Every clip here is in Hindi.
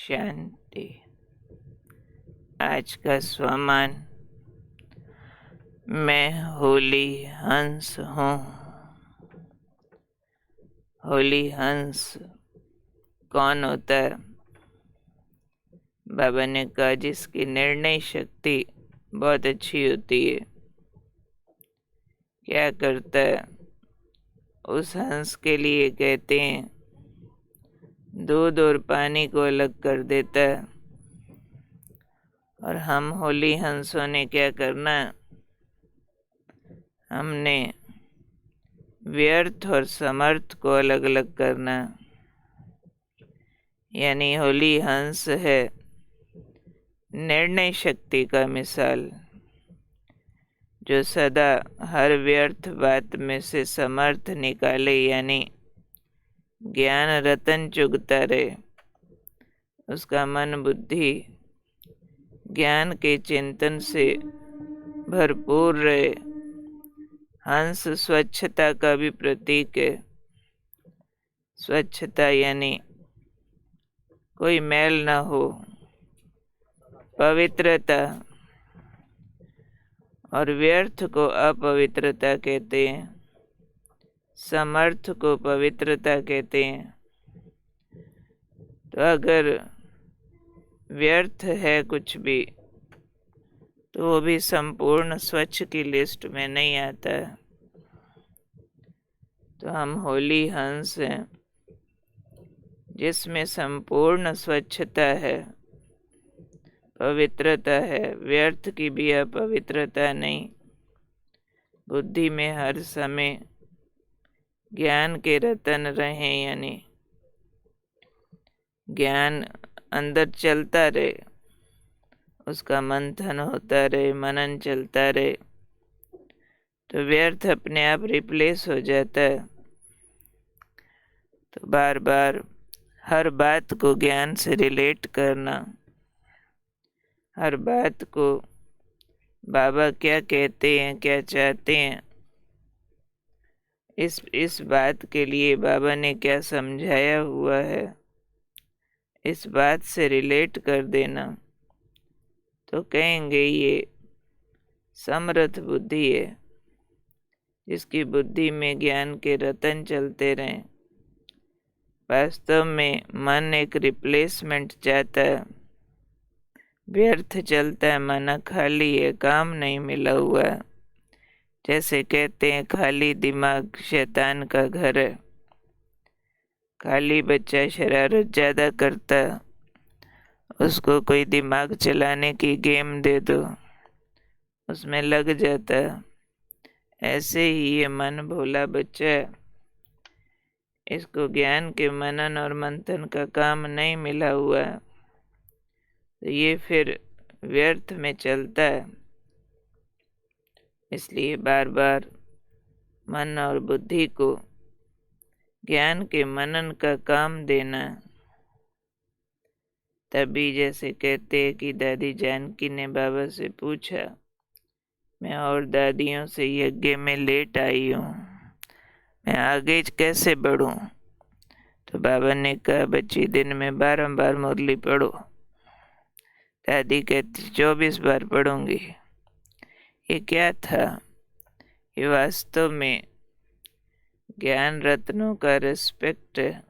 शांति। आज का स्वमान, मैं होली हंस हूँ। होली हंस कौन होता है? बाबा ने कहा जिसकी निर्णय शक्ति बहुत अच्छी होती है। क्या करता है? उस हंस के लिए कहते हैं दूध और पानी को अलग कर देता है। और हम होली हंसों ने क्या करना है? हमने व्यर्थ और समर्थ को अलग अलग करना। यानी होली हंस है निर्णय शक्ति का मिसाल, जो सदा हर व्यर्थ बात में से समर्थ निकाले, यानी ज्ञान रतन चुगता रहे। उसका मन बुद्धि ज्ञान के चिंतन से भरपूर रहे। हंस स्वच्छता का भी प्रतीक है। स्वच्छता यानी कोई मैल ना हो, पवित्रता। और व्यर्थ को अपवित्रता कहते हैं, समर्थ को पवित्रता कहते हैं। तो अगर व्यर्थ है कुछ भी, तो वो भी संपूर्ण स्वच्छ की लिस्ट में नहीं आता है। तो हम होली हंस हैं जिसमें संपूर्ण स्वच्छता है, पवित्रता है, व्यर्थ की भी अपवित्रता नहीं। बुद्धि में हर समय ज्ञान के रतन रहे, यानी ज्ञान अंदर चलता रहे, उसका मंथन होता रहे, मनन चलता रहे, तो व्यर्थ अपने आप रिप्लेस हो जाता है। तो बार बार हर बात को ज्ञान से रिलेट करना, हर बात को बाबा क्या कहते हैं, क्या चाहते हैं, इस बात के लिए बाबा ने क्या समझाया हुआ है, इस बात से रिलेट कर देना, तो कहेंगे ये समर्थ बुद्धि है, जिसकी बुद्धि में ज्ञान के रतन चलते रहें। वास्तव में मन एक रिप्लेसमेंट चाहता है, व्यर्थ चलता है, मन खाली है, काम नहीं मिला हुआ है। जैसे कहते हैं खाली दिमाग शैतान का घर है। खाली बच्चा शरारत ज़्यादा करता है, उसको कोई दिमाग चलाने की गेम दे दो, उसमें लग जाता है। ऐसे ही ये मन भोला बच्चा है, इसको ज्ञान के मनन और मंथन का काम नहीं मिला हुआ है, तो ये फिर व्यर्थ में चलता है। इसलिए बार बार मन और बुद्धि को ज्ञान के मनन का काम देना। तभी जैसे कहते हैं कि दादी जानकी ने बाबा से पूछा, मैं और दादियों से यज्ञ में लेट आई हूँ, मैं आगे कैसे बढ़ूं? तो बाबा ने कहा बच्ची दिन में 12 बार मुरली पढ़ो। दादी कहती 24 बार पढ़ूंगी। ये क्या था? ये वास्तव में ज्ञान रत्नों का रिस्पेक्ट है,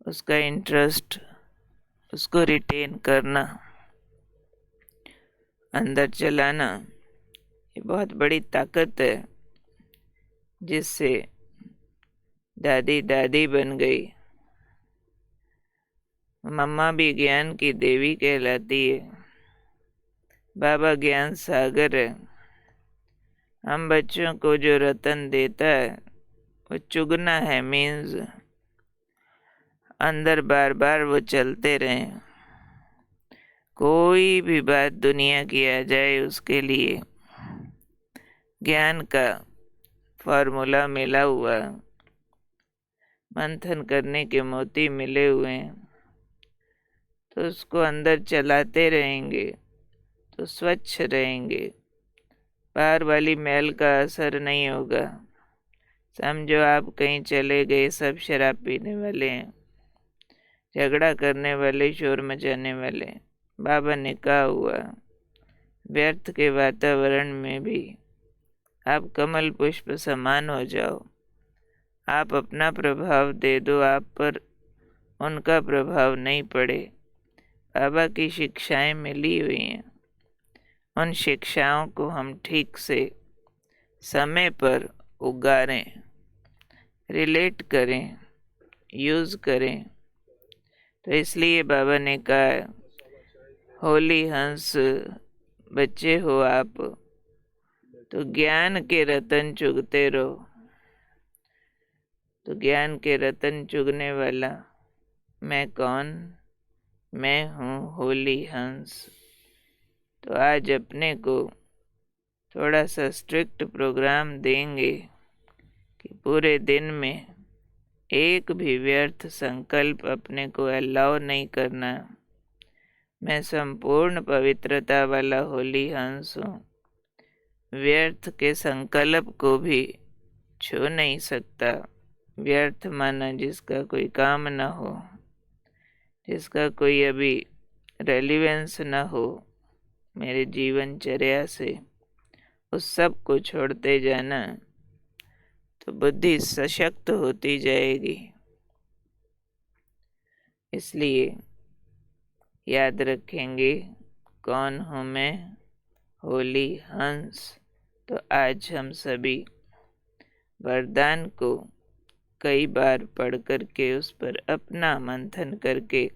उसका इंटरेस्ट, उसको रिटेन करना, अंदर चलाना। ये बहुत बड़ी ताकत है, जिससे दादी दादी बन गई। मम्मा भी ज्ञान की देवी कहलाती है। बाबा ज्ञान सागर है। हम बच्चों को जो रतन देता है वो चुगना है, मीन्स अंदर बार बार वो चलते रहें। कोई भी बात दुनिया की आ जाए, उसके लिए ज्ञान का फॉर्मूला मिला हुआ, मंथन करने के मोती मिले हुए हैं, तो उसको अंदर चलाते रहेंगे तो स्वच्छ रहेंगे। बाहर वाली मैल का असर नहीं होगा। समझो आप कहीं चले गए, सब शराब पीने वाले हैं, झगड़ा करने वाले, शोर मचाने वाले। बाबा ने कहा हुआ, व्यर्थ के वातावरण में भी आप कमल पुष्प समान हो जाओ। आप अपना प्रभाव दे दो, आप पर उनका प्रभाव नहीं पड़े। बाबा की शिक्षाएं मिली हुई हैं, उन शिक्षाओं को हम ठीक से समय पर उगारें, रिलेट करें, यूज करें। तो इसलिए बाबा ने कहा, होली हंस बच्चे हो आप, तो ज्ञान के रतन चुगते रहो। तो ज्ञान के रतन चुगने वाला मैं कौन? मैं हूँ होली हंस। तो आज अपने को थोड़ा सा स्ट्रिक्ट प्रोग्राम देंगे कि पूरे दिन में एक भी व्यर्थ संकल्प अपने को अलाउ नहीं करना। मैं संपूर्ण पवित्रता वाला होली हंस हूँ, व्यर्थ के संकल्प को भी छू नहीं सकता। व्यर्थ माना जिसका कोई काम न हो, जिसका कोई अभी रेलिवेंस न हो मेरे जीवनचर्या से, उस सब को छोड़ते जाना, तो बुद्धि सशक्त होती जाएगी। इसलिए याद रखेंगे, कौन हूँ मैं? होली हंस। तो आज हम सभी वरदान को कई बार पढ़ करके, उस पर अपना मंथन करके,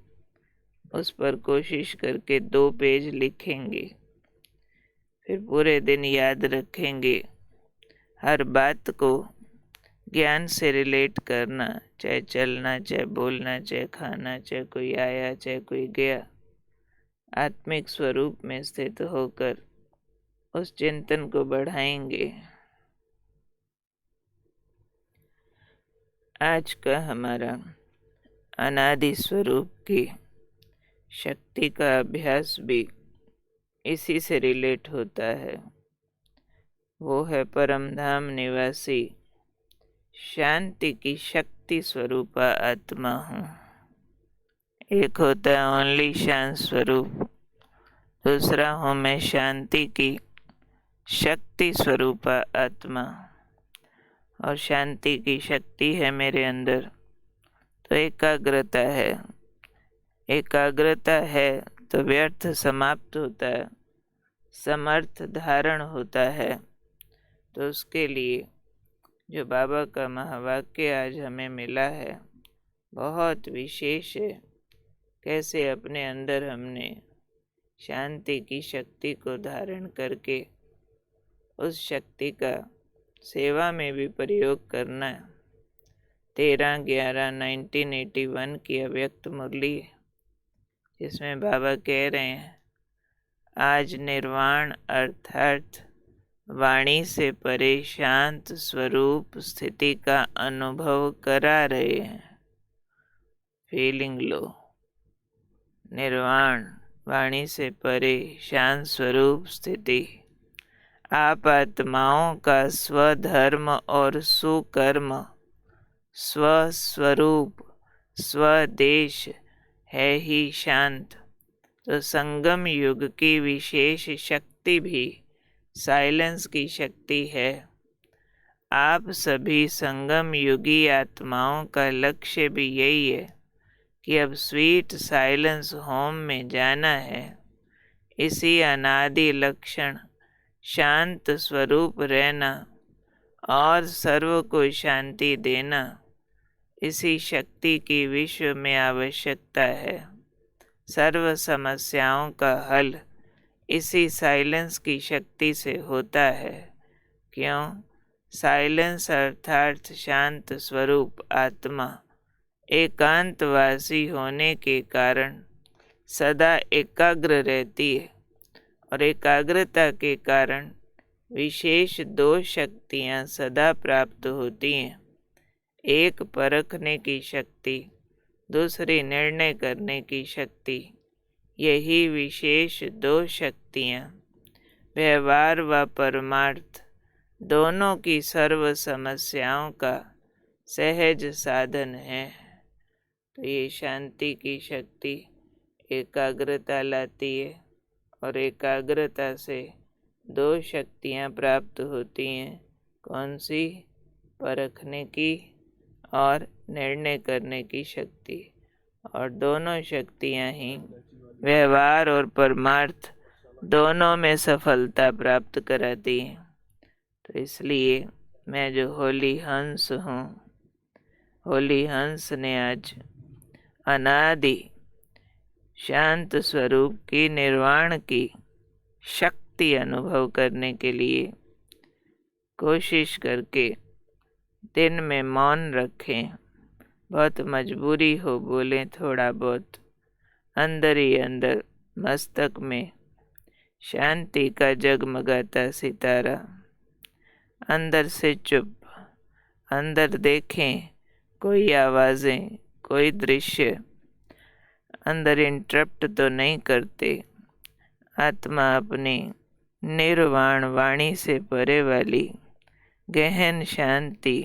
उस पर कोशिश करके 2 पेज लिखेंगे। फिर पूरे दिन याद रखेंगे, हर बात को ज्ञान से रिलेट करना, चाहे चलना, चाहे बोलना, चाहे खाना, चाहे कोई आया, चाहे कोई गया। आत्मिक स्वरूप में स्थित होकर उस चिंतन को बढ़ाएंगे। आज का हमारा अनादि स्वरूप की शक्ति का अभ्यास भी इसी से रिलेट होता है। वो है परम धाम निवासी शांति की शक्ति स्वरूपा आत्मा हूँ। एक होता है ओनली शांत स्वरूप, दूसरा हूँ मैं शांति की शक्ति स्वरूपा आत्मा। और शांति की शक्ति है मेरे अंदर, तो एकाग्रता है। एकाग्रता है तो व्यर्थ समाप्त होता है, समर्थ धारण होता है। तो उसके लिए जो बाबा का महावाक्य आज हमें मिला है, बहुत विशेष है। कैसे अपने अंदर हमने शांति की शक्ति को धारण करके उस शक्ति का सेवा में भी प्रयोग करना है। 13/11/1981 की अव्यक्त मुरली, जिसमें बाबा कह रहे हैं, आज निर्वाण अर्थात वाणी से परे शांत स्वरूप स्थिति का अनुभव करा रहे हैं। फीलिंग लो, निर्वाण, वाणी से परे शांत स्वरूप स्थिति। आप आत्माओं का स्वधर्म और सुकर्म, स्वस्वरूप, स्वदेश है ही शांत। तो संगम युग की विशेष शक्ति भी साइलेंस की शक्ति है। आप सभी संगम युगी आत्माओं का लक्ष्य भी यही है कि अब स्वीट साइलेंस होम में जाना है। इसी अनादि लक्षण शांत स्वरूप रहना और सर्व को शांति देना, इसी शक्ति की विश्व में आवश्यकता है। सर्व समस्याओं का हल इसी साइलेंस की शक्ति से होता है। क्यों? साइलेंस अर्थात शांत स्वरूप आत्मा एकांतवासी होने के कारण सदा एकाग्र रहती है, और एकाग्रता के कारण विशेष 2 शक्तियाँ सदा प्राप्त होती हैं। एक परखने की शक्ति, दूसरी निर्णय करने की शक्ति। यही विशेष 2 शक्तियाँ व्यवहार व परमार्थ दोनों की सर्व समस्याओं का सहज साधन है। तो ये शांति की शक्ति एकाग्रता लाती है, और एकाग्रता से दो शक्तियाँ प्राप्त होती हैं। कौन सी? परखने की और निर्णय करने की शक्ति। और दोनों शक्तियाँ ही व्यवहार और परमार्थ दोनों में सफलता प्राप्त कराती हैं। तो इसलिए मैं जो होली हंस हूँ, होली हंस ने आज अनादि शांत स्वरूप की निर्वाण की शक्ति अनुभव करने के लिए कोशिश करके दिन में मौन रखें। बहुत मजबूरी हो बोले थोड़ा बहुत, अंदर ही अंदर मस्तक में शांति का जगमगाता सितारा, अंदर से चुप, अंदर देखें कोई आवाज़ें, कोई दृश्य अंदर इंटरप्ट तो नहीं करते। आत्मा अपनी निर्वाण वाणी से परे वाली गहन शांति,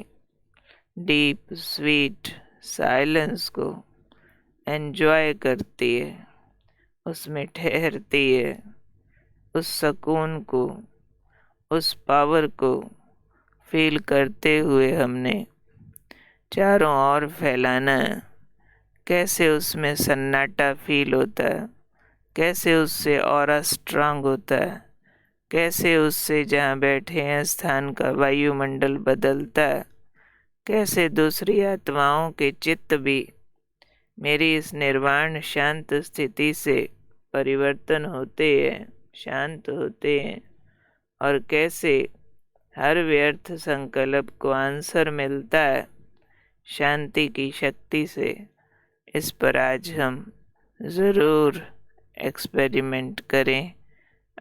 डीप स्वीट साइलेंस को एंजॉय करती है, उसमें ठहरती है। उस सुकून को, उस पावर को फील करते हुए हमने चारों ओर फैलाना है। कैसे उसमें सन्नाटा फील होता है, कैसे उससे ऑरा स्ट्रांग होता है, कैसे उससे जहाँ बैठे हैं स्थान का वायुमंडल बदलता है, कैसे दूसरी आत्माओं के चित्त भी मेरी इस निर्वाण शांत स्थिति से परिवर्तन होते हैं, शांत होते हैं, और कैसे हर व्यर्थ संकल्प को आंसर मिलता है शांति की शक्ति से। इस पर आज हम ज़रूर एक्सपेरिमेंट करें,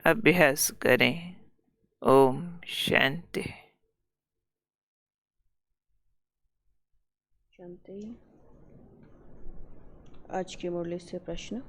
अभ्यास करें। ओम शांति। शांति। आज के मुरली से प्रश्न।